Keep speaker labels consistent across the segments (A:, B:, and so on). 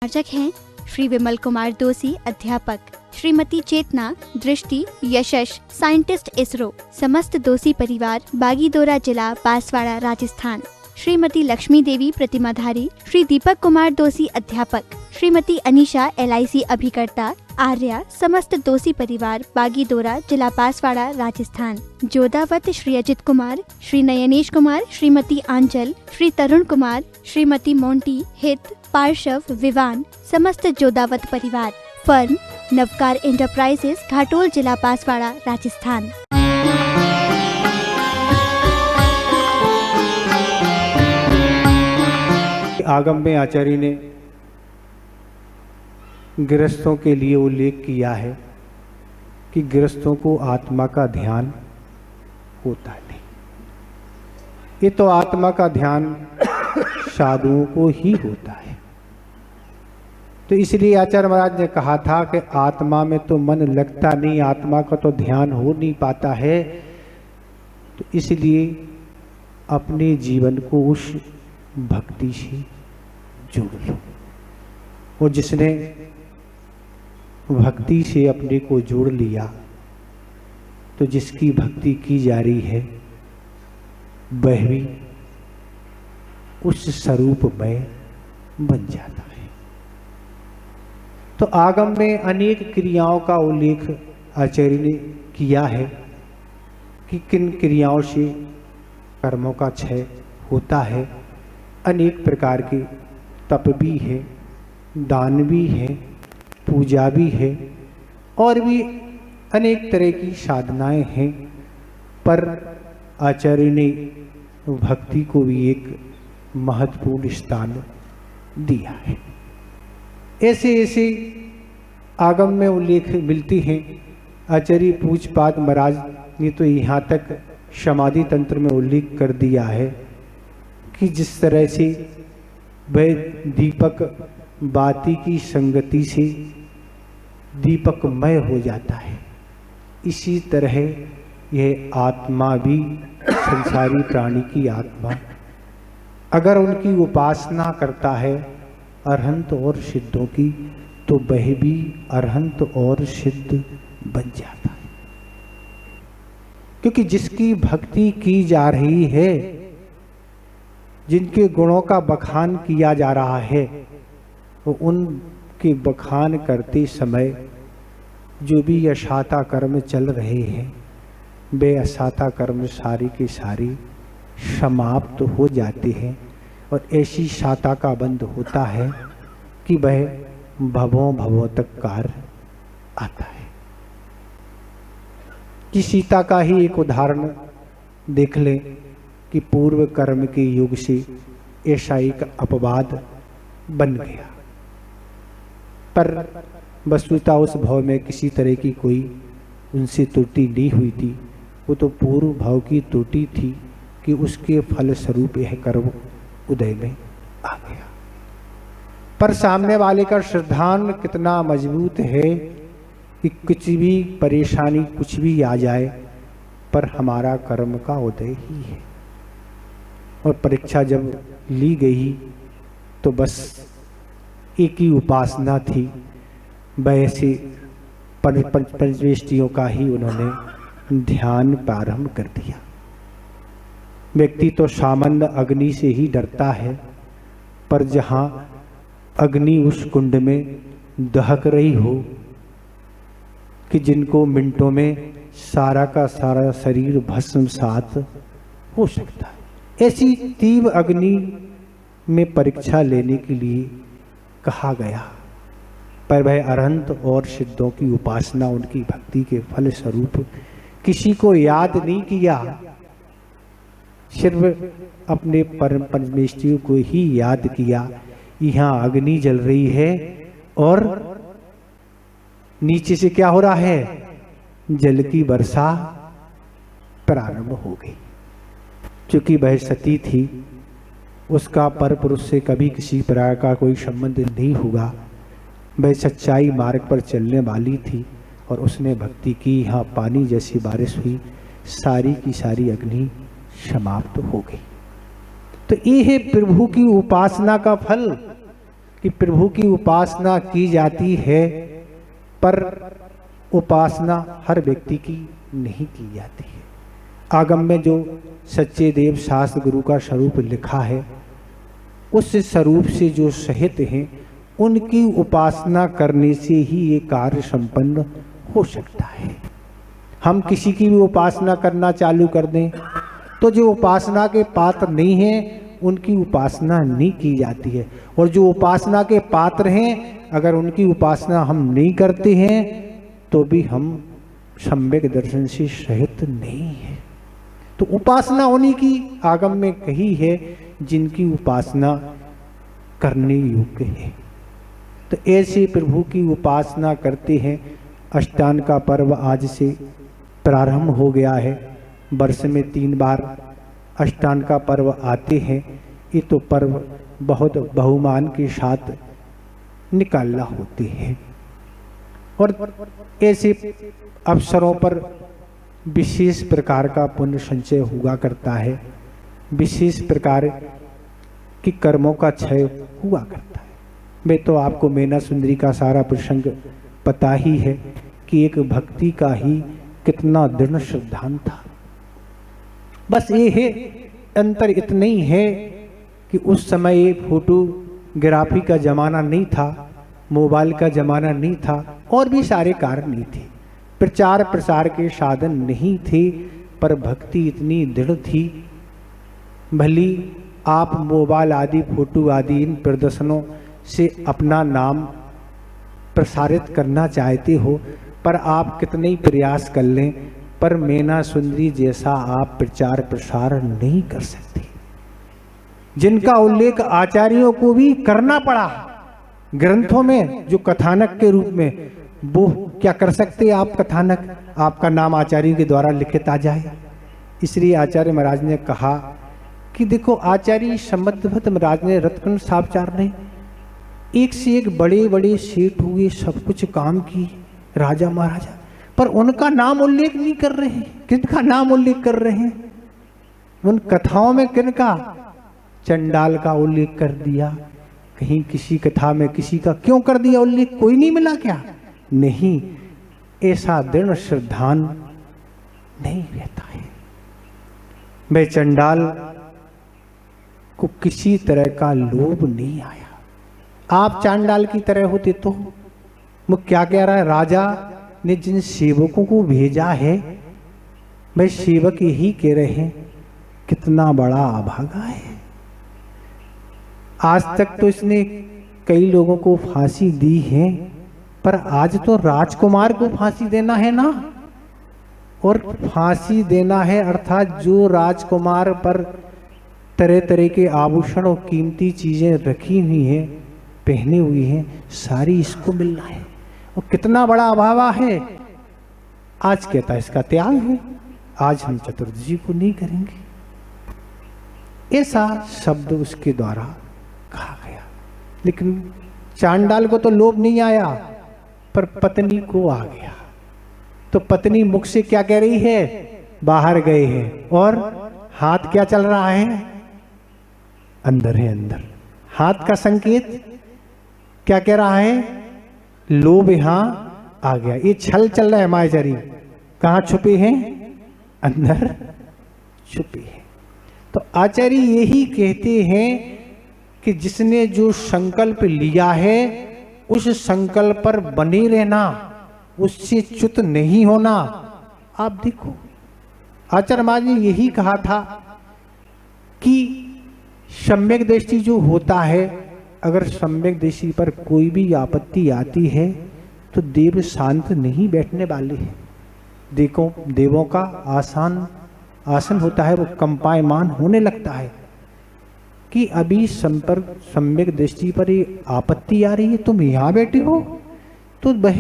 A: आयोजक हैं श्री विमल कुमार दोषी अध्यापक, श्रीमती चेतना दृष्टि यशस साइंटिस्ट इसरो, समस्त दोषी परिवार बागीदोरा जिला बांसवाड़ा राजस्थान, श्रीमती लक्ष्मी देवी प्रतिमाधारी, श्री दीपक कुमार दोषी अध्यापक, श्रीमती अनीशा LIC अभिकर्ता आर्या, समस्त दोषी परिवार बागीदोरा जिला बांसवाड़ा राजस्थान, जोधावत श्री अजित कुमार, श्री नयनेश कुमार, श्रीमती आंचल, श्री तरुण कुमार, श्रीमती मोंटी हित पार्श्व विवान, समस्त जोधावत परिवार, फर्म नवकार एंटरप्राइजेस घाटोल जिला बांसवाड़ा राजस्थान।
B: आगम में आचार्य ने गृहस्थों के लिए उल्लेख किया है कि गृहस्थों को आत्मा का ध्यान होता नहीं। ये तो आत्मा का ध्यान साधुओं को ही होता है। तो इसलिए आचार्य महाराज ने कहा था कि आत्मा में तो मन लगता नहीं, आत्मा का तो ध्यान हो नहीं पाता है। तो इसलिए अपने जीवन को उस भक्ति से जोड़ लो। और जिसने भक्ति से अपने को जोड़ लिया तो जिसकी भक्ति की जा रही है वह भी उस स्वरूप में बन जाता है। तो आगम में अनेक क्रियाओं का उल्लेख आचार्य ने किया है कि किन क्रियाओं से कर्मों का क्षय होता है। अनेक प्रकार के तप भी है, दान भी है, पूजा भी है और भी अनेक तरह की साधनाएं हैं। पर आचार्य ने भक्ति को भी एक महत्वपूर्ण स्थान दिया है। ऐसे ऐसे आगम में उल्लेख मिलती हैं। आचार्य पूज्यपाद महाराज ने तो यहाँ तक समाधि तंत्र में उल्लेख कर दिया है कि जिस तरह से वह दीपक बाती की संगति से दीपकमय हो जाता है, इसी तरह यह आत्मा भी संसारी प्राणी की आत्मा अगर उनकी उपासना करता है अरहंत और सिद्धों की तो वह भी अरहंत और सिद्ध बन जाता है। क्योंकि जिसकी भक्ति की जा रही है, जिनके गुणों का बखान किया जा रहा है, तो उनके बखान करते समय जो भी अशाता कर्म चल रहे हैं वे अशाता कर्म सारी के सारी समाप्त हो जाते हैं और ऐसी शाता का बंध होता है कि वह भवों भवों तक कार आता है। कि सीता का ही एक उदाहरण देख लें कि पूर्व कर्म के युग से ऐसा एक अपवाद बन गया, पर वस्तुतः उस भाव में किसी तरह की कोई उनसे त्रुटि नहीं हुई थी। वो तो पूर्व भाव की त्रुटि थी कि उसके फल स्वरूप यह कर्म उदय में आ गया। पर सामने वाले का श्रद्धान कितना मजबूत है कि कुछ भी परेशानी कुछ भी आ जाए पर हमारा कर्म का उदय ही है। और परीक्षा जब ली गई तो बस एक ही उपासना थी, वैसे पंचवेष्टियों का ही उन्होंने ध्यान प्रारंभ कर दिया। व्यक्ति तो सामान्य अग्नि से ही डरता है, पर जहाँ अग्नि उस कुंड में दहक रही हो कि जिनको मिनटों में सारा का सारा शरीर भस्मसात हो सकता है, ऐसी तीव्र अग्नि में परीक्षा लेने के लिए कहा गया। पर वह अरहंत और सिद्धों की उपासना उनकी भक्ति के फल स्वरूप किसी को याद नहीं किया, सिर्फ अपने परम परमेश्वर को ही याद किया। यहाँ अग्नि जल रही है और नीचे से क्या हो रहा है, जल की वर्षा प्रारंभ हो गई। चूंकि वह सती थी, उसका पर पुरुष से कभी किसी प्रकार का कोई संबंध नहीं हुआ, वह सच्चाई मार्ग पर चलने वाली थी और उसने भक्ति की। यहाँ पानी जैसी बारिश हुई, सारी की सारी अग्नि समाप्त हो गई। तो ये है प्रभु की उपासना का फल कि प्रभु की उपासना की जाती है, पर उपासना हर व्यक्ति की नहीं की जाती है। आगम में जो सच्चे देव शास्त्र गुरु का स्वरूप लिखा है, उस स्वरूप से जो सहित हैं, उनकी उपासना करने से ही ये कार्य संपन्न हो सकता है। हम किसी की भी उपासना करना चालू कर दें तो जो उपासना के पात्र नहीं हैं उनकी उपासना नहीं की जाती है, और जो उपासना के पात्र हैं अगर उनकी उपासना हम नहीं करते हैं तो भी हम सम्यक दर्शन से सहित नहीं है। तो उपासना उन्हीं की आगम में कही है जिनकी उपासना करने योग्य है। तो ऐसे प्रभु की उपासना करते हैं। अष्टांग का पर्व आज से प्रारंभ हो गया है। वर्ष में 3 बार अष्टांग का पर्व आते हैं। ये तो पर्व बहुत बहुमान के साथ निकालना होते हैं, और ऐसे अवसरों पर विशेष प्रकार का पुण्य संचय हुआ करता है, विशेष प्रकार की कर्मों का क्षय हुआ करता है। मैं तो आपको मैना सुंदरी का सारा प्रसंग पता ही है कि एक भक्ति का ही कितना दृढ़ सिद्धांत था। बस ये है, अंतर इतना ही है कि उस समय फोटोग्राफी का जमाना नहीं था, मोबाइल का जमाना नहीं था, और भी सारे कारण नहीं थे, प्रचार प्रसार के साधन नहीं थे, पर भक्ति इतनी दृढ़ थी। भली आप मोबाइल आदि फोटो आदि इन प्रदर्शनों से अपना नाम प्रसारित करना चाहते हो, पर आप कितने ही प्रयास कर लें, पर मैना सुंदरी जैसा आप प्रचार प्रसार नहीं कर सकते, जिनका उल्लेख आचार्यों को भी करना पड़ा ग्रंथों में जो कथानक के रूप में। वो क्या कर सकते आप कथानक, आपका नाम आचार्यों के द्वारा लिखित आ जाए। इसलिए आचार्य महाराज ने कहा कि देखो, आचार्य संबद्धभट्ट महाराज ने, रत्नकुंड साहबचार ने एक से एक बड़े बड़े सेठ हुए, सब कुछ काम की, राजा महाराजा, पर उनका नाम उल्लेख नहीं कर रहे हैं। किनका नाम उल्लेख कर रहे हैं उन कथाओं में? किनका? चंडाल का उल्लेख कर दिया, कहीं किसी कथा में किसी का क्यों कर दिया उल्लेख? कोई नहीं मिला क्या? नहीं, ऐसा दृढ़ श्रद्धान नहीं रहता है। मैं चंडाल को किसी तरह का लोभ नहीं आया। आप चांडाल की तरह होते तो वो क्या कह रहा है? राजा ने जिन सेवकों को भेजा है, भाई सेवक यही कह रहे हैं, कितना बड़ा अभागा है। आज तक तो इसने कई लोगों को फांसी दी है, पर आज तो राजकुमार को फांसी देना है ना, और फांसी देना है अर्थात जो राजकुमार पर तरह तरह के आभूषण और कीमती चीजें रखी हुई हैं, पहने हुई हैं, सारी इसको मिलना है। और कितना बड़ा अभावा है। आज कहता है इसका त्याग है, आज हम चतुर्दशी को नहीं करेंगे, ऐसा शब्द उसके द्वारा कहा गया। लेकिन चांडाल को तो लोभ नहीं आया, पर पत्नी को आ गया। तो पत्नी मुख से क्या कह रही है? बाहर गए हैं, और हाथ क्या चल रहा है? अंदर है, अंदर। हाथ का संकेत क्या कह रहा है? लोभ यहां आ गया। ये छल चल रहा है मायाचारी। कहां छुपे हैं? अंदर छुपे हैं। तो आचार्य यही कहते हैं कि जिसने जो संकल्प लिया है उस संकल्प पर बने रहना, उससे च्युत नहीं होना। आप देखो, आचार्य महाराज ने यही कहा था कि सम्यक दृष्टि जो होता है, अगर सम्यक दृष्टि पर कोई भी आपत्ति आती है तो देव शांत नहीं बैठने वाले हैं। देखो, देवों का आसन होता है, वो कंपायमान होने लगता है कि अभी संपर्क सम्यक दृष्टि पर ये आपत्ति आ रही है, तुम यहाँ बैठे हो, तो वह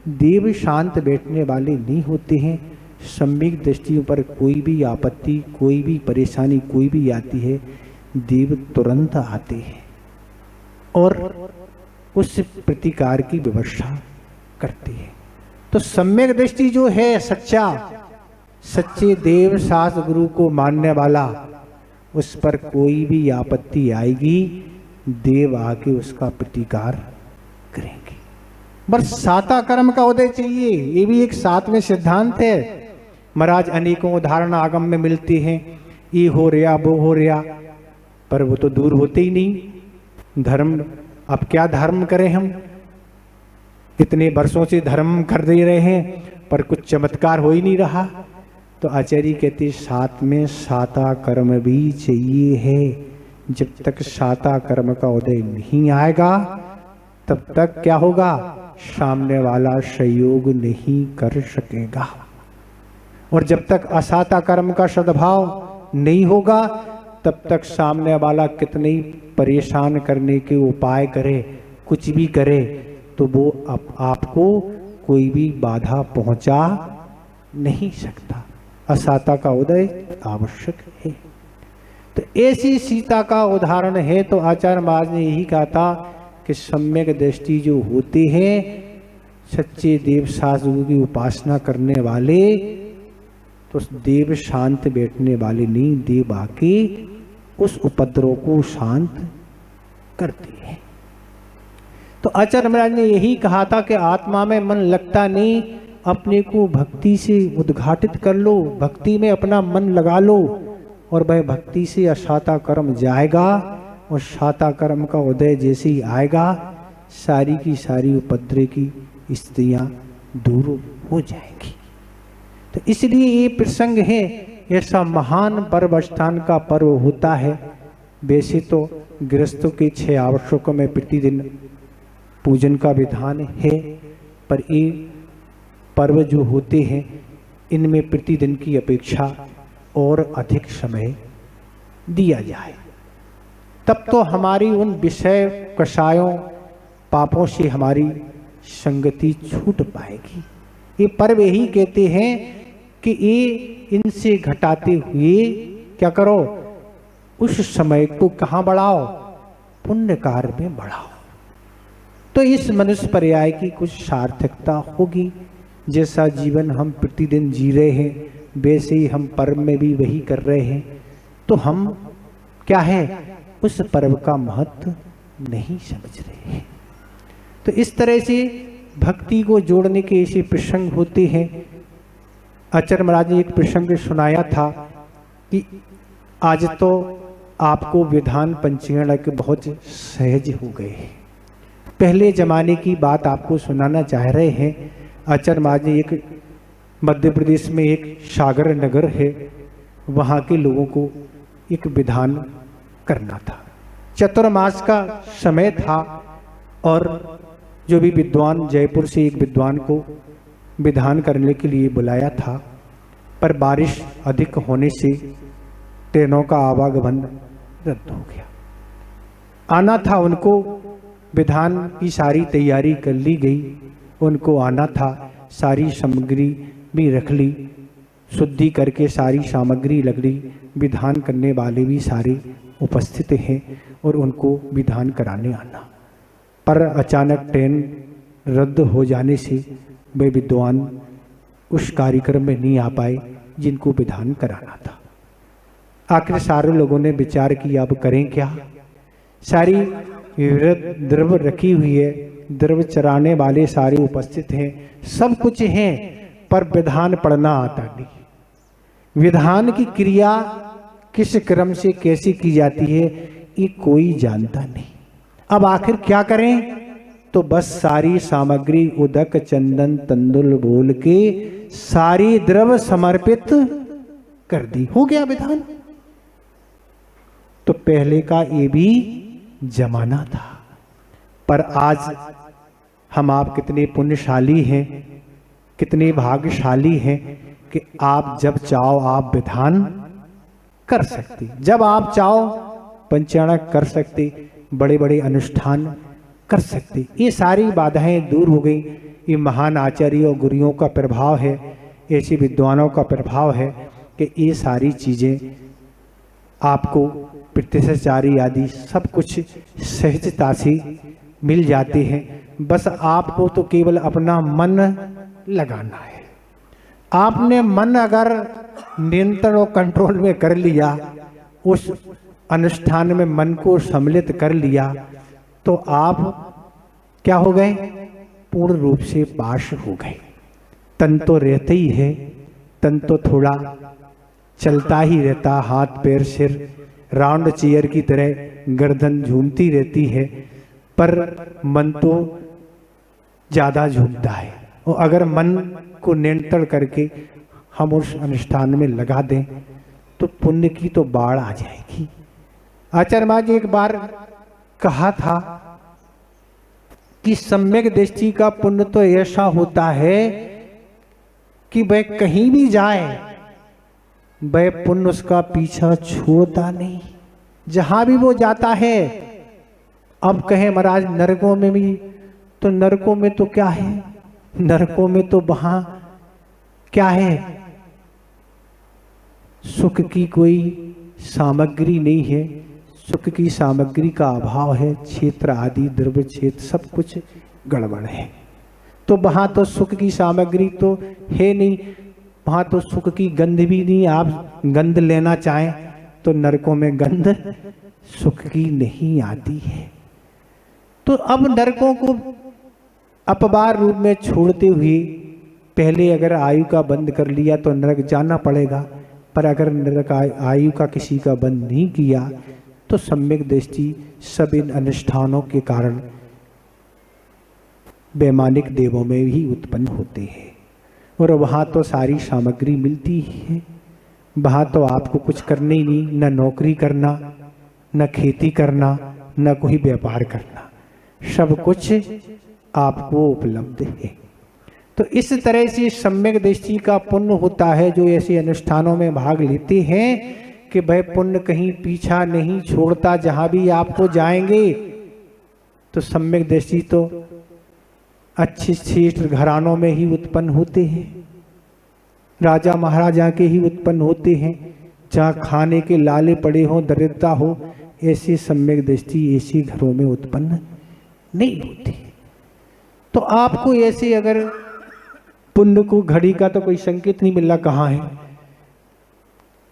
B: देव शांत बैठने वाले नहीं होते हैं। सम्यक दृष्टियों पर कोई भी आपत्ति, कोई भी परेशानी, कोई भी आती है, देव तुरंत आते हैं और उस प्रतिकार की व्यवस्था करते हैं। तो सम्यक दृष्टि जो है, सच्चे देव शास्त्र गुरु को मानने वाला, उस पर कोई भी आपत्ति आएगी देव आके उसका प्रतिकार करेंगे। बस साता कर्म का उदय चाहिए, ये भी एक सातवें सिद्धांत है। महाराज अनेकों उदाहरण आगम में मिलते हैं, ये हो रहा वो हो रहा, पर वो तो दूर होते ही नहीं। धर्म, अब क्या धर्म करें हम, इतने वर्षों से धर्म कर दे रहे हैं पर कुछ चमत्कार हो ही नहीं रहा। तो आचार्य कहते साथ में साता कर्म भी चाहिए है। जब तक साता कर्म का उदय नहीं आएगा तब तक क्या होगा, सामने वाला सहयोग नहीं कर सकेगा। और जब तक असाता कर्म का सद्भाव नहीं होगा तब तक सामने वाला कितने ही परेशान करने के उपाय करे, कुछ भी करे, तो वो आपको कोई भी बाधा पहुंचा नहीं सकता। असाता का उदय आवश्यक है। तो ऐसी सीता का उदाहरण है। तो आचार्य महाराज ने यही कहा था कि सम्यक दृष्टि जो होते हैं, सच्चे देव साधु की उपासना करने वाले, तो देव शांत बैठने वाले नहीं, देव आके उस उपद्रव को शांत करते हैं। तो आचार्य महाराज ने यही कहा था कि आत्मा में मन लगता नहीं, अपने को भक्ति से उद्घाटित कर लो, भक्ति में अपना मन लगा लो, और वह भक्ति से असाता कर्म जाएगा। और साता कर्म का उदय जैसे ही आएगा, सारी की सारी उपद्रव की स्त्रियां दूर हो जाएंगी। तो इसलिए ये प्रसंग है, ऐसा महान पर्व स्थान का पर्व होता है। वैसे तो गृहस्थों के 6 आवश्यकों में प्रतिदिन पूजन का विधान है, पर ये पर्व जो होते हैं इनमें प्रतिदिन की अपेक्षा और अधिक समय दिया जाए, तब तो हमारी उन विषय कषायों पापों से हमारी संगति छूट पाएगी। ये पर्व यही कहते हैं कि ये इनसे घटाते हुए क्या करो, उस समय को कहाँ बढ़ाओ, पुण्य कार्य में बढ़ाओ। तो इस मनुष्य पर्याय की कुछ सार्थकता होगी। जैसा जीवन हम प्रतिदिन जी रहे हैं वैसे ही हम पर्व में भी वही कर रहे हैं, तो हम क्या है, उस पर्व का महत्व नहीं समझ रहे हैं। तो इस तरह से भक्ति को जोड़ने के ऐसे प्रसंग होते हैं। आचार्य महाराज ने एक प्रसंग सुनाया था कि आज तो आपको विधान पंचीकरण बहुत सहज हो गए हैं। पहले जमाने की बात आपको सुनाना चाह रहे हैं। आचार्य महाराज ने एक मध्य प्रदेश में एक सागर नगर है, वहाँ के लोगों को एक विधान करना था। चतुर्मास का समय था और जो भी विद्वान, जयपुर से एक विद्वान को विधान करने के लिए बुलाया था, पर बारिश अधिक होने से ट्रेनों का आवागमन रद्द हो गया। आना था उनको, विधान की सारी तैयारी कर ली गई, उनको आना था, सारी सामग्री भी रख ली, शुद्धि करके सारी सामग्री लग ली, विधान करने वाले भी सारे उपस्थित हैं और उनको विधान कराने आना। पर अचानक ट्रेन रद्द हो जाने से वे विद्वान उस कार्यक्रम में नहीं आ पाए जिनको विधान कराना था। आखिर सारे लोगों ने विचार किया अब करें क्या। सारी द्रव्य रखी हुई है, द्रव्य चराने वाले सारे उपस्थित हैं, सब कुछ हैं, पर विधान पढ़ना आता नहीं। विधान की क्रिया किस क्रम से कैसे की जाती है ये कोई जानता नहीं। अब आखिर क्या करें, तो बस सारी सामग्री उदक चंदन तंदुल बोल के सारी द्रव्य समर्पित कर दी, हो गया विधान। तो पहले का ये भी जमाना था, पर आज हम आप कितने पुण्यशाली हैं, कितने भाग्यशाली हैं कि आप जब चाहो आप विधान कर सकते, जब आप चाहो पंचायन कर सकते, बड़े बड़े अनुष्ठान कर सकते। ये सारी बाधाएं दूर हो गई। ये महान आचार्य और गुरुओं का प्रभाव है, ऐसे विद्वानों का प्रभाव है कि ये सारी चीज़ें आपको प्रत्यक्षाचारी आदि सब कुछ सहजता से मिल जाते हैं। बस आपको तो केवल अपना मन लगाना है। आपने मन अगर नियंत्रण और कंट्रोल में कर लिया, उस अनुष्ठान में मन को सम्मिलित कर लिया तो आप क्या हो गए? पूर्ण रूप से पाश हो गए। तन तो रहते ही है, तन तो थोड़ा चलता ही रहता, हाथ पैर सिर राउंड चेयर की तरह गर्दन झूमती रहती है, पर मन तो ज्यादा झूमता है। और अगर मन को नियंत्रण करके हम उस अनुष्ठान में लगा दें तो पुण्य की तो बाढ़ आ जाएगी। आचार्य महाराज एक बार कहा था कि सम्यक दृष्टि का पुण्य तो ऐसा होता है कि वह कहीं भी जाए वह पुण्य उसका पीछा छोड़ता नहीं, जहां भी वो जाता है। अब कहे महाराज नरकों में भी, तो नरकों में तो क्या है? नरकों में तो वहां क्या है? सुख की कोई सामग्री नहीं है, सुख की सामग्री का अभाव है, क्षेत्र आदि द्रव्य क्षेत्र सब कुछ गड़बड़ है। तो वहां तो सुख की सामग्री तो है नहीं, वहां तो सुख की गंध भी नहीं। आप गंध लेना चाहें तो नरकों में गंध सुख की नहीं आती है। तो अब नरकों को अपवार रूप में छोड़ते हुए पहले अगर आयु का बंद कर लिया तो नरक जाना पड़ेगा, पर अगर नरक आयु का किसी का बंद नहीं किया तो सम्यक दृष्टि सब इन अनुष्ठानों के कारण वैमानिक देवों में भी उत्पन्न होते हैं। और वहाँ तो सारी सामग्री मिलती ही है, वहाँ तो आपको कुछ करना ही नहीं, न नौकरी करना, न खेती करना, न कोई व्यापार करना, सब कुछ आपको उपलब्ध है। तो इस तरह से सम्यक दृष्टि का पुण्य होता है जो ऐसे अनुष्ठानों में भाग लेते हैं कि वह पुण्य कहीं पीछा नहीं छोड़ता, जहां भी आपको जाएंगे। तो सम्यक दृष्टि तो अच्छे श्रेष्ठ घरानों में ही उत्पन्न होते हैं, राजा महाराजा के ही उत्पन्न होते हैं, जहाँ खाने के लाले पड़े हों, दरिद्रता हो, ऐसी सम्यक दृष्टि ऐसे घरों में उत्पन्न नहीं होती। तो आपको ऐसे अगर पुण्य को घड़ी का तो कोई संकेत नहीं मिल रहा कहाँ है,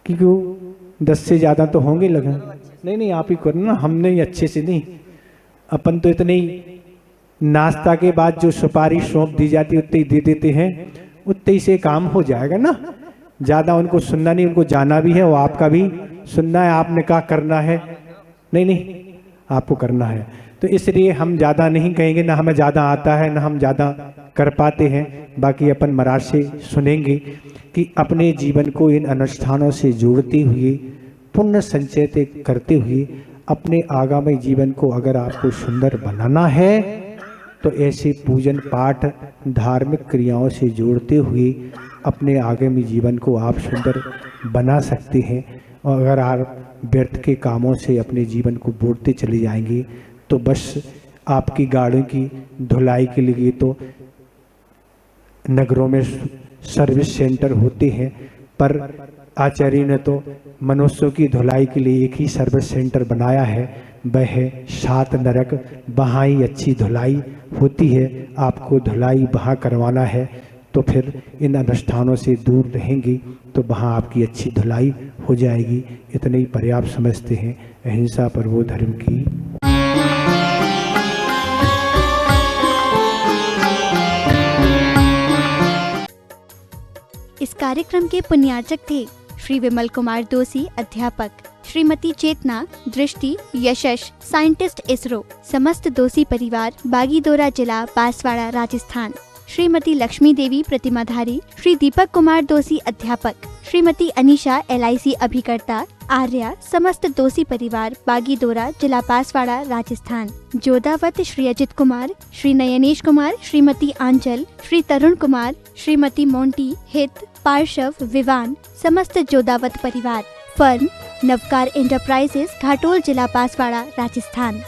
B: क्योंकि 10 से ज्यादा तो होंगे लगन। नहीं आप ही करना ना, हमने ही अच्छे से नहीं, अपन तो इतने ही नाश्ता के बाद जो सुपारी सौंप दी जाती है उतने ही दे देते हैं, उतने ही से काम हो जाएगा ना। ज्यादा उनको सुनना नहीं, उनको जाना भी है, वो आपका भी सुनना है। आपने कहा करना है, नहीं आपको करना है, तो इसलिए हम ज़्यादा नहीं कहेंगे, ना हमें ज़्यादा आता है ना हम ज़्यादा कर पाते हैं। बाकी अपन महाराज से सुनेंगे कि अपने जीवन को इन अनुष्ठानों से जोड़ते हुए, पुण्य संचय करते हुए अपने आगामी जीवन को अगर आपको सुंदर बनाना है तो ऐसे पूजन पाठ धार्मिक क्रियाओं से जोड़ते हुए अपने आगामी जीवन को आप सुंदर बना सकते हैं। और अगर आप व्यर्थ के कामों से अपने जीवन को बोड़ते चले जाएंगे तो बस आपकी गाड़ियों की धुलाई के लिए तो नगरों में सर्विस सेंटर होते हैं, पर आचार्य ने तो मनुष्यों की धुलाई के लिए एक ही सर्विस सेंटर बनाया है, वह है 7 नरक। वहाँ ही अच्छी धुलाई होती है। आपको धुलाई वहाँ करवाना है तो फिर इन अनुष्ठानों से दूर रहेंगे तो वहाँ आपकी अच्छी धुलाई हो जाएगी। इतने ही पर्याप्त समझते हैं। अहिंसा परमो धर्म की।
A: इस कार्यक्रम के पुण्यार्चक थे श्री विमल कुमार दोषी अध्यापक, श्रीमती चेतना, दृष्टि, यशस, साइंटिस्ट इसरो, समस्त दोषी परिवार, बागीदोरा जिला, बांसवाड़ा, राजस्थान। श्रीमती लक्ष्मी देवी प्रतिमाधारी, श्री दीपक कुमार दोषी अध्यापक, श्रीमती अनीशा LIC अभिकर्ता, आर्या, समस्त दोषी परिवार, बागीदोरा जिला, बांसवाड़ा, राजस्थान। जोदावत श्री अजित कुमार, श्री नयनेश कुमार, श्रीमती आंचल, श्री तरुण कुमार, श्रीमती मोंटी, हित, पार्श्व, विवान, समस्त जोदावत परिवार। फर्म नवकार एंटरप्राइजेस, घाटोल जिला, बांसवाड़ा, राजस्थान।